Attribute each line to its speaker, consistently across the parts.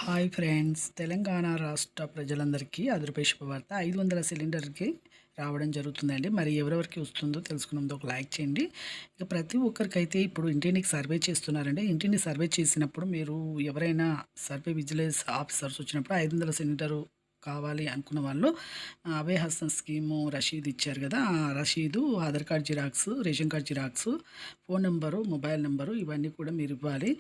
Speaker 1: Hi friends, Telangana రాష్ట్ర ప్రజలందరికీ అదృపేష్ శుభవార్త 500 సిలిండర్‌కి రావడం జరుగుతుందండి. మరి ఎవరెవరికి వస్తుందో తెలుసుకునే ముందు ఒక లైక్ చేయండి. ఇక ప్రతి ఒక్కరికైతే ఇప్పుడు ఇంటింటికి సర్వే చేస్తున్నారండి. ఇంటిని సర్వే చేసినప్పుడు మీరు ఎవరైనా సర్వే విజిలెన్స్ ఆఫీసర్స్ వచ్చినప్పుడు 500 సిలిండరు కావాలి అనుకున్న వాళ్ళు అభయ హస్తం స్కీము రసీదు ఇచ్చారు కదా! ఆ రసీదు, Aadhaar card xerox, ration card xerox, phone number, mobile number ఇవన్నీ కూడా మీరు ఇవ్వాలి.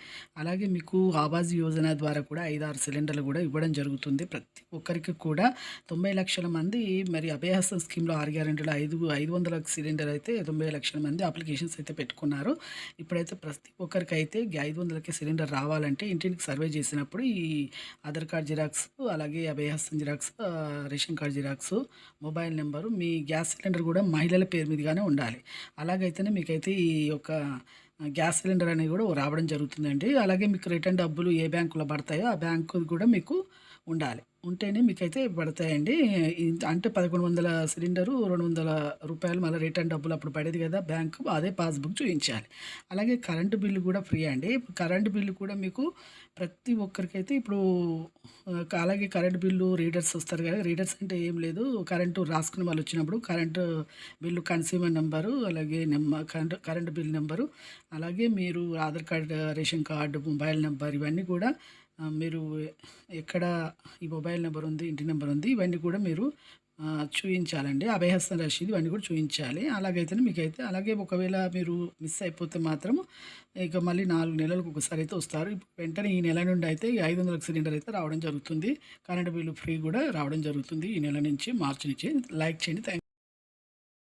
Speaker 1: అలాగే మీకు ఆవాజ్ యోజన ద్వారా కూడా 5, 6 సిలిండర్లు కూడా ఇవ్వడం జరుగుతుంది. ప్రతి ఒక్కరికి కూడా 90 లక్షల మంది మరి అభయహస్తం స్కీమ్‌లో 6 గ్యారెంటీలు 500 సిలిండర్ అయితే 90 లక్షల మంది అప్లికేషన్స్ అయితే పెట్టుకున్నారు. ఇప్పుడైతే ప్రతి ఒక్కరికైతే 500కి సిలిండర్ రావాలంటే ఇంటింటికి సర్వే చేసినప్పుడు ఈ ఆధార్ కార్డ్ జిరాక్స్, అలాగే Abhayahastam xerox, ration card xerox, mobile number, మీ గ్యాస్ సిలిండర్ కూడా మహిళల పేరు మీదుగానే ఉండాలి. అలాగైతేనే మీకైతే ఈ యొక్క గ్యాస్ సిలిండర్ అనేది కూడా రావడం జరుగుతుందండి. అలాగే మీకు రిటర్న్ డబ్బులు ఏ బ్యాంకులో పడతాయో ఆ బ్యాంకు కూడా మీకు ఉండాలి. ఉంటేనే మీకైతే పడతాయండి. అంటే 1100 సిలిండరు రూ. 200 మళ్ళీ రిటర్న్ డబ్బులు అప్పుడు పడేది కదా బ్యాంకు, అదే పాస్‌బుక్ చూయించాలి. అలాగే కరెంటు బిల్లు కూడా ఫ్రీ అండి. కరెంటు బిల్లు కూడా మీకు ప్రతి ఒక్కరికైతే ఇప్పుడు అలాగే కరెంటు బిల్లు రీడర్స్ వస్తారు కదా! రీడర్స్ అంటే ఏం లేదు, కరెంటు రాసుకునే వాళ్ళు వచ్చినప్పుడు కరెంటు బిల్లు కన్స్యూమర్ నంబరు, అలాగే కరెంటు బిల్ నంబరు, అలాగే మీరు Aadhaar card, ration card, mobile number ఇవన్నీ కూడా మీరు ఎక్కడ ఈ మొబైల్ నెంబర్ ఉంది, ఇంటి నెంబర్ ఉంది, ఇవన్నీ కూడా మీరు చూయించాలండి. అభయహస్తం రసీదు ఇవన్నీ కూడా చూయించాలి. అలాగైతేనే మీకైతే అలాగే ఒకవేళ మీరు మిస్ అయిపోతే మాత్రం ఇక మళ్ళీ 4 నెలలకు ఒకసారి అయితే వస్తారు. ఇప్పుడు వెంటనే ఈ నెల నుండి అయితే ఈ 500 సిలిండర్ అయితే రావడం జరుగుతుంది. కరెంట్ బిల్లు ఫ్రీ కూడా రావడం జరుగుతుంది ఈ నెల నుంచి, మార్చి నుంచి. లైక్ చేయండి.